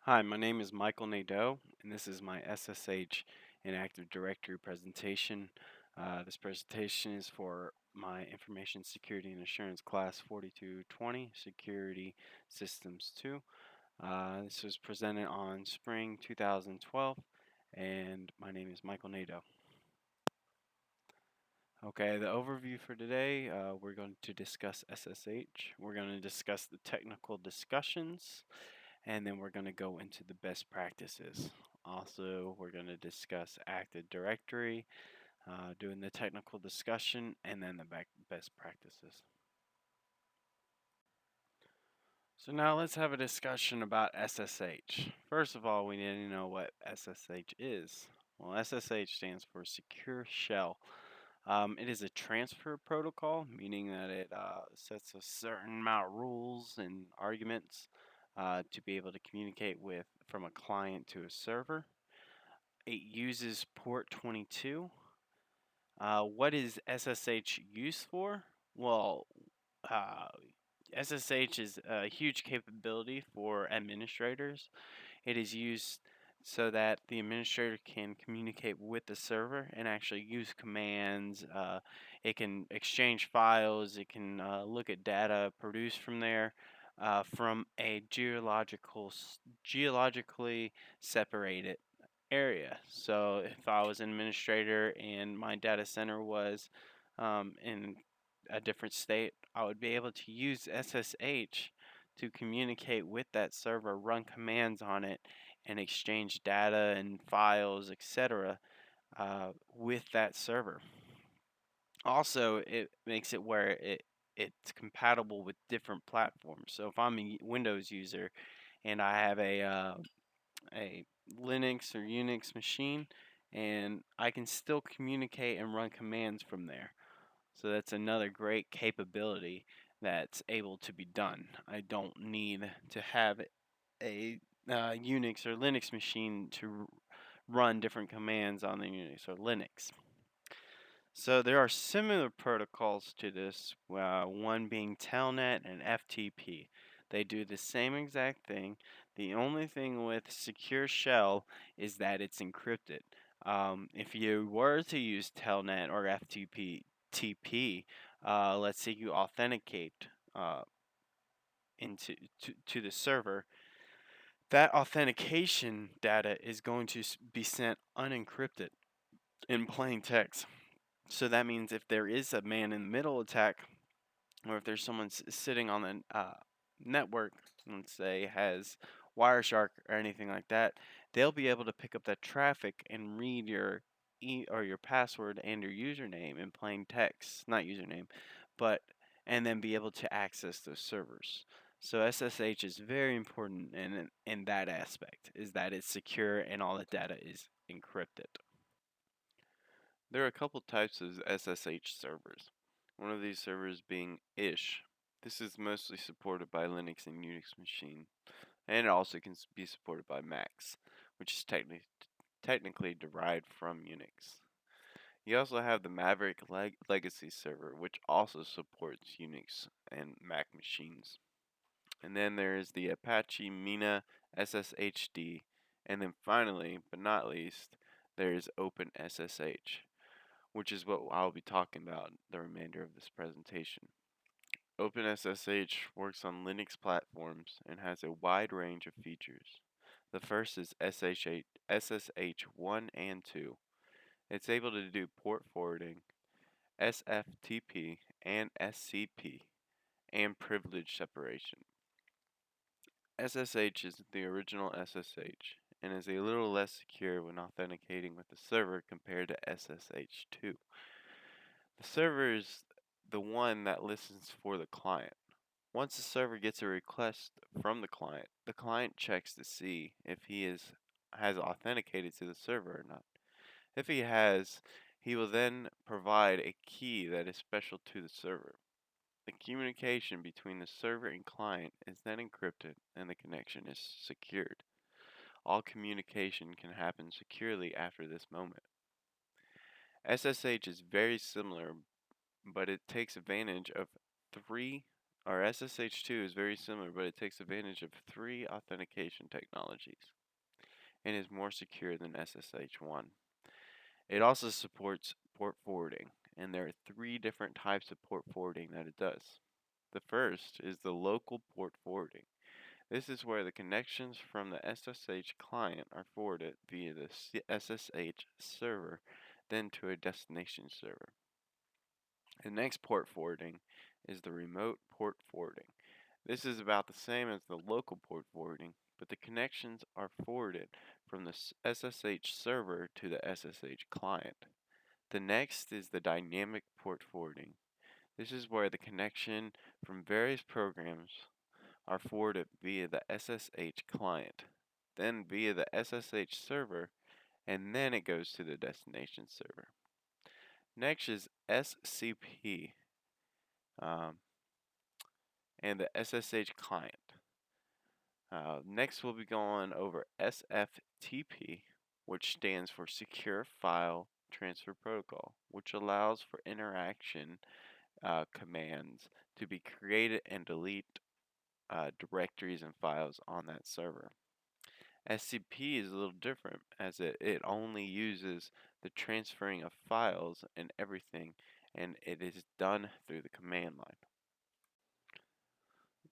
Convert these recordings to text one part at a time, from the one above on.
Hi, my name is mnadeau2, and this is my SSH and Active Directory presentation. This presentation is for my Information Security and Assurance Class 4220, Security Systems 2. This was presented on spring 2012, and my name is mnadeau2. Okay, the overview for today, we're going to discuss SSH. We're going to discuss the technical discussions, and then we're going to go into the best practices. Also, we're going to discuss Active Directory, doing the technical discussion, and then the best practices. So now let's have a discussion about SSH. First of all, we need to know what SSH is. Well, SSH stands for Secure Shell. It is a transfer protocol, meaning that it sets a certain amount of rules and arguments to be able to communicate with from a client to a server. It uses port 22. What is SSH used for? Well, uh, SSH is a huge capability for administrators. It is used so that the administrator can communicate with the server and actually use commands. It can exchange files. It can look at data produced from there from a geologically separated area. So if I was an administrator and my data center was in a different state, I would be able to use SSH to communicate with that server, run commands on it, and exchange data and files, etc., with that server. Also, it makes it where it's compatible with different platforms. So if I'm a Windows user and I have a Linux or Unix machine, and I can still communicate and run commands from there. So that's another great capability that's able to be done. I don't need to have a Unix or Linux machine to run different commands on the Unix or Linux. So there are similar protocols to this, one being Telnet and FTP. They do the same exact thing. The only thing with Secure Shell is that it's encrypted. If you were to use Telnet or FTP, let's say you authenticate to the server, that authentication data is going to be sent unencrypted in plain text. So that means if there is a man in the middle attack, or if there's someone sitting on the network, let's say has Wireshark or anything like that, they'll be able to pick up that traffic and read your or your password and your username in plain text, not username, but and then be able to access those servers. So SSH is very important in that aspect, is that it's secure and all the data is encrypted. There are a couple types of SSH servers. One of these servers being ish. This is mostly supported by Linux and Unix machine, and it also can be supported by Macs, which is technically derived from Unix. You also have the Maverick Legacy server, which also supports Unix and Mac machines. And then there is the Apache Mina SSHD, and then finally, but not least, there is OpenSSH, which is what I'll be talking about the remainder of this presentation. OpenSSH works on Linux platforms and has a wide range of features. The first is SSH 1 and 2. It's able to do port forwarding, SFTP, and SCP, and privilege separation. SSH is the original SSH and is a little less secure when authenticating with the server compared to SSH 2. The server is the one that listens for the client. Once the server gets a request from the client checks to see if has authenticated to the server or not. If he has, he will then provide a key that is special to the server. The communication between the server and client is then encrypted and the connection is secured. All communication can happen securely after this moment. SSH is very similar, but it takes advantage of three Our SSH2 is very similar, but it takes advantage of 3 authentication technologies and is more secure than SSH1. It also supports port forwarding, and there are 3 different types of port forwarding that it does. The first is the local port forwarding. This is where the connections from the SSH client are forwarded via the SSH server, then to a destination server. The next port forwarding is the remote port forwarding. This is about the same as the local port forwarding, but the connections are forwarded from the SSH server to the SSH client. The next is the dynamic port forwarding. This is where the connection from various programs are forwarded via the SSH client, then via the SSH server, and then it goes to the destination server. Next is SCP um, and the SSH client. Next, we'll be going over SFTP, which stands for Secure File Transfer Protocol, which allows for interaction commands to be created and delete directories and files on that server. SCP is a little different as it only uses the transferring of files and everything, and it is done through the command line.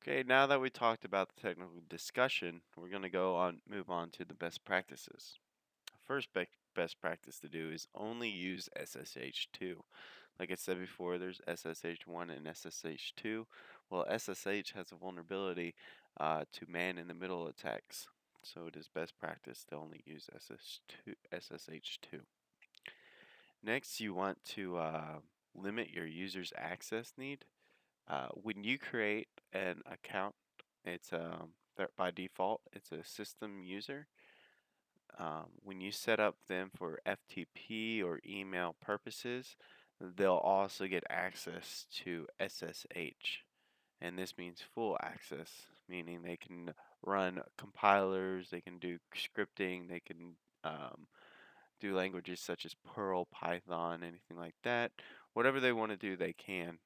Okay, now that we talked about the technical discussion, we're going to move on to the best practices. First best practice to do is only use SSH2. Like I said before, there's SSH1 and SSH2. Well, SSH has a vulnerability to man-in-the-middle attacks, so it is best practice to only use SSH2. Next, you want to limit your user's access need. When you create an account, it's by default it's a system user. When you set up them for FTP or email purposes, they'll also get access to SSH, and this means full access, meaning they can run compilers, they can do scripting, they can do languages such as Perl, Python, anything like that. Whatever they want to do, they can.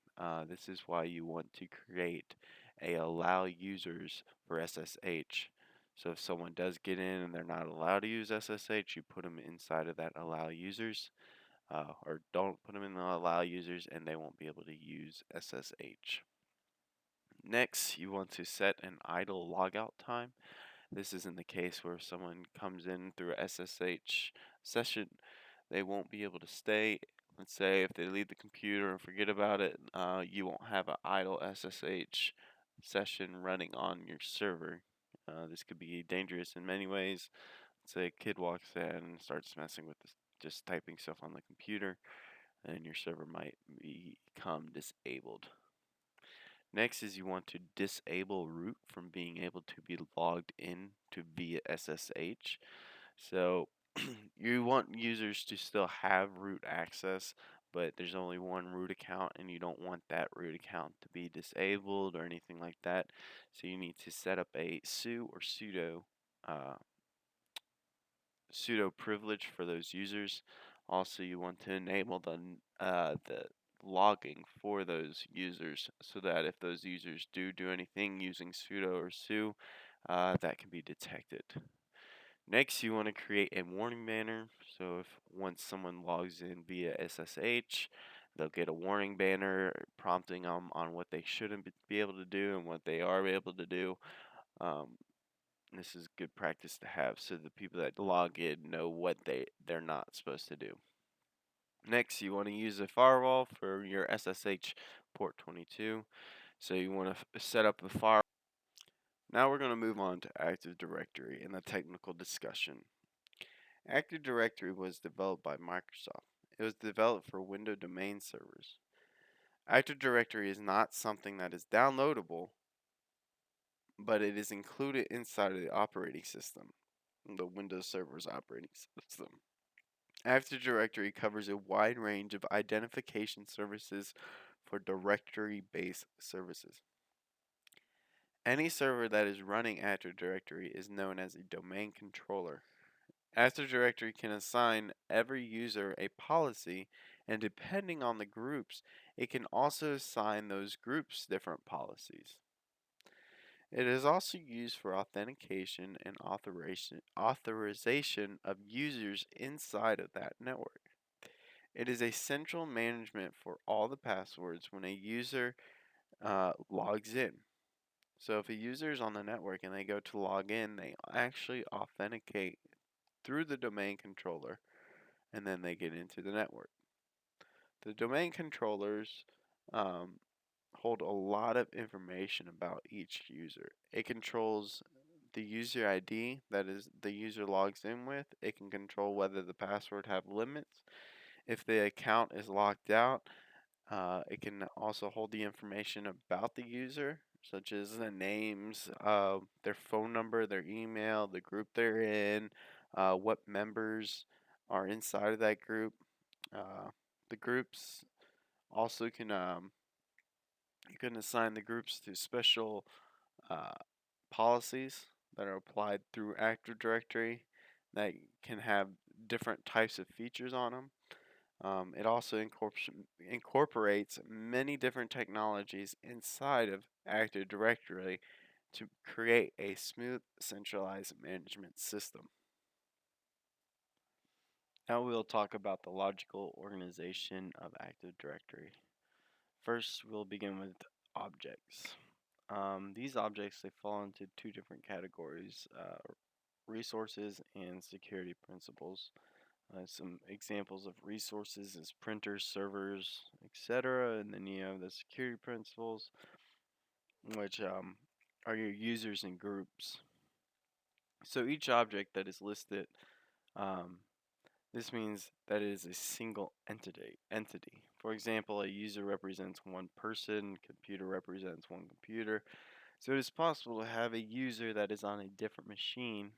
This is why you want to create a allow users for SSH. So if someone does get in and they're not allowed to use SSH, you put them inside of that allow users, or don't put them in the allow users, and they won't be able to use SSH. Next, you want to set an idle logout time. This is in the case where someone comes in through a SSH session, they won't be able to stay. Let's say if they leave the computer and forget about it, you won't have an idle SSH session running on your server. This could be dangerous in many ways. Let's say a kid walks in and starts messing with this, just typing stuff on the computer, and your server might become disabled. Next is you want to disable root from being able to be logged in to via SSH. So you want users to still have root access, but there's only one root account and you don't want that root account to be disabled or anything like that. So you need to set up a su or uh, sudo privilege for those users. Also, you want to enable the logging for those users so that if those users do anything using sudo or su, that can be detected. Next, you want to create a warning banner. So if once someone logs in via SSH, they'll get a warning banner prompting them on what they shouldn't be able to do and what they are able to do. Um, this is good practice to have so the people that log in know what they're not supposed to do. Next, you want to use a firewall for your SSH port 22. So you want to set up the firewall. Now we're going to move on to Active Directory and the technical discussion. Active Directory was developed by Microsoft. It was developed for Windows domain servers. Active Directory is not something that is downloadable, but it is included inside of the operating system, the Windows Server's operating system. Active Directory covers a wide range of identification services for directory-based services. Any server that is running Active Directory is known as a domain controller. Active Directory can assign every user a policy And depending on the groups, it can also assign those groups different policies. It is also used for authentication and authorization of users inside of that network. It is a central management for all the passwords when a user logs in. So if a user is on the network and they go to log in, they actually authenticate through the domain controller and then they get into the network. The domain controllers um, hold a lot of information about each user. It controls the user ID that is the user logs in with. It can control whether the password have limits. If the account is locked out, it can also hold the information about the user, such as the names, their phone number, their email, the group they're in, what members are inside of that group. The groups also you can assign the groups to special uh, policies that are applied through Active Directory that can have different types of features on them. It also incorporates many different technologies inside of Active Directory to create a smooth, centralized management system. Now we'll talk about the logical organization of Active Directory. First, we'll begin with objects. These objects, they fall into two different categories, resources and security principles. Some examples of resources is printers, servers, etc. And then you have the security principles, which are your users and groups. So each object that is listed, um, this means that it is a single entity. For example, a user represents one person, computer represents one computer. So it is possible to have a user that is on a different machine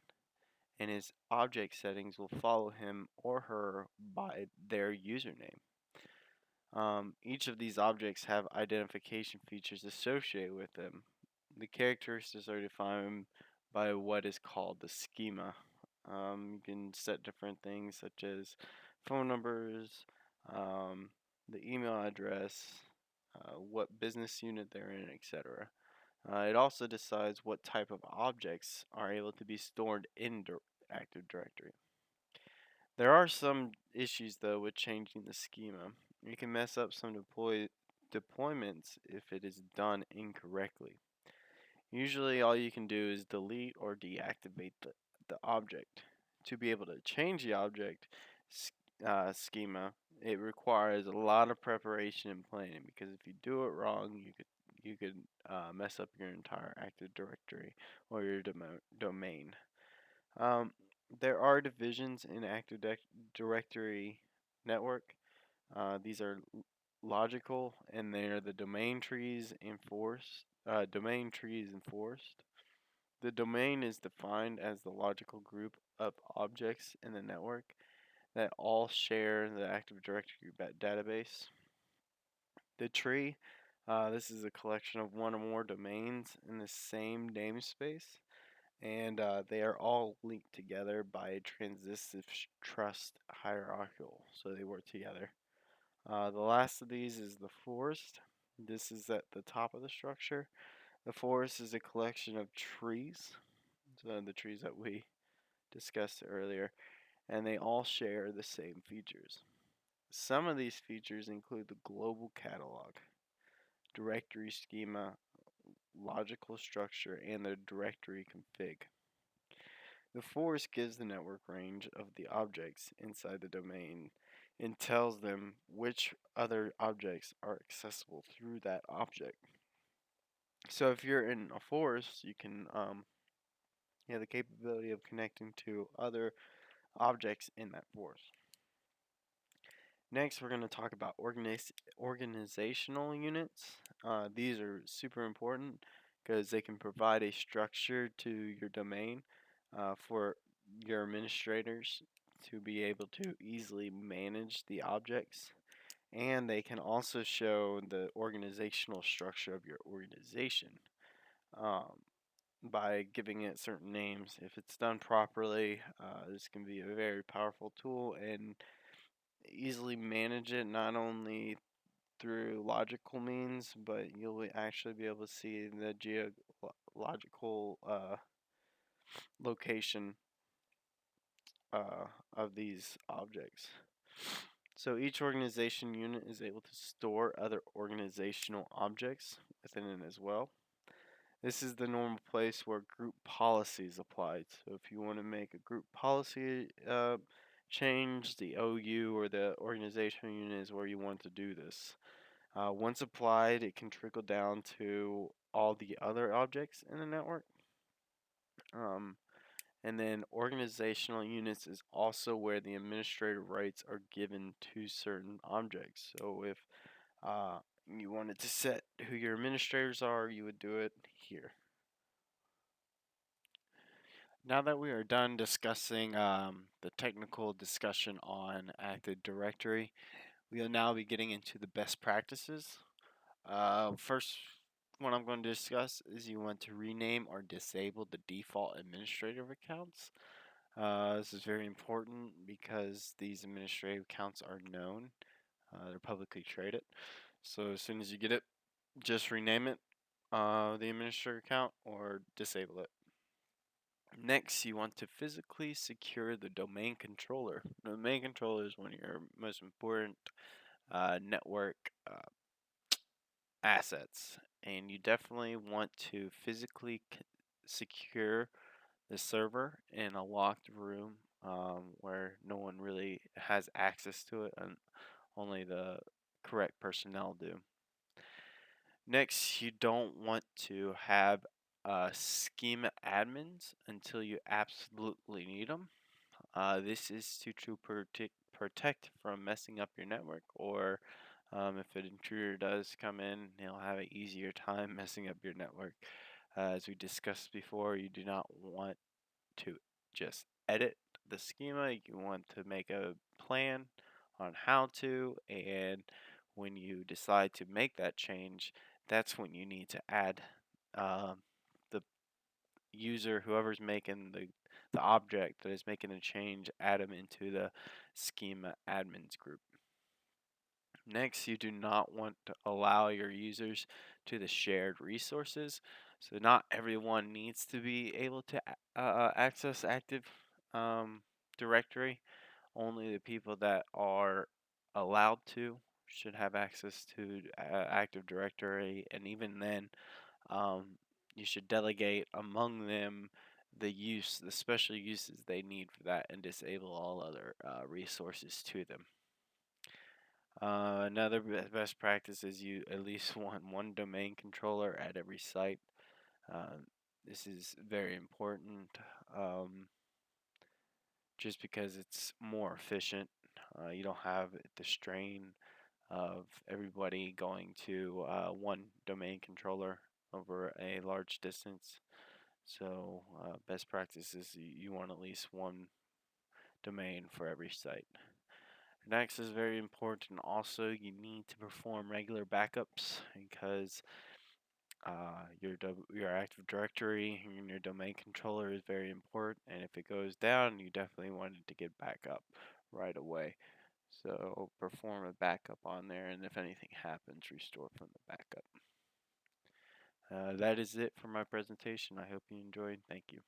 and his object settings will follow him or her by their username. Each of these objects have identification features associated with them. The characteristics are defined by what is called the schema. You can set different things such as phone numbers, um, the email address, what business unit they're in, etc. It also decides what type of objects are able to be stored in Active Directory. There are some issues though with changing the schema. You can mess up some deployments if it is done incorrectly. Usually all you can do is delete or deactivate the object. To be able to change the object schema, it requires a lot of preparation and planning because if you do it wrong, you could mess up your entire Active Directory or your domain. Um, there are divisions in Active Directory network. These are logical, and they are the domain trees enforced. Domain trees enforced. The domain is defined as the logical group of objects in the network that all share the Active Directory database. The tree, this is a collection of one or more domains in the same namespace, and they are all linked together by a transitive trust hierarchical, so they work together. The last of these is the forest. This is at the top of the structure. The forest is a collection of trees, so the trees that we discussed earlier, and they all share the same features. Some of these features include the global catalog, directory schema, logical structure, and the directory config. The forest gives the network range of the objects inside the domain and tells them which other objects are accessible through that object. So if you're in a forest, you have the capability of connecting to other objects in that forest. Next, we're going to talk about organizational units. These are super important because they can provide a structure to your domain for your administrators to be able to easily manage the objects. And they can also show the organizational structure of your organization um, by giving it certain names. If it's done properly, this can be a very powerful tool and easily manage it, not only through logical means, but you'll actually be able to see the geological location of these objects. So each organization unit is able to store other organizational objects within it as well. This is the normal place where group policies apply. So if you want to make a group policy change, the OU or the organizational unit is where you want to do this. Once applied, it can trickle down to all the other objects in the network. Um, and then organizational units is also where the administrative rights are given to certain objects. So if you wanted to set who your administrators are, you would do it here. Now that we are done discussing the technical discussion on Active Directory, we will now be getting into the best practices. First one I'm going to discuss is you want to rename or disable the default administrative accounts. This is very important because these administrative accounts are known. They're publicly traded. So as soon as you get it, just rename it, the administrator account, or disable it. Next, you want to physically secure the domain controller. The domain controller is one of your most important network assets, and you definitely want to physically secure the server in a locked room where no one really has access to it, and only the correct personnel do. Next, you don't want to have schema admins until you absolutely need them. This is to protect from messing up your network, or if an intruder does come in, he'll have an easier time messing up your network. As we discussed before, you do not want to just edit the schema. You want to make a plan on how to, and when you decide to make that change, that's when you need to add the user, whoever's making the object that is making a change, add them into the schema admins group. Next, you do not want to allow your users to the shared resources. So not everyone needs to be able to access Active Directory. Only the people that are allowed to should have access to Active Directory, and even then, you should delegate among them the special uses they need for that, and disable all other resources to them. Another best practice is you at least want one domain controller at every site. Uh, this is very important just because it's more efficient. You don't have the strain of everybody going to one domain controller over a large distance. So, best practice is you want at least one domain for every site. Next is very important. Also, you need to perform regular backups because your Active Directory and your domain controller is very important. And if it goes down, you definitely want it to get back up right away. So perform a backup on there, and if anything happens, restore from the backup. That is it for my presentation. I hope you enjoyed. Thank you.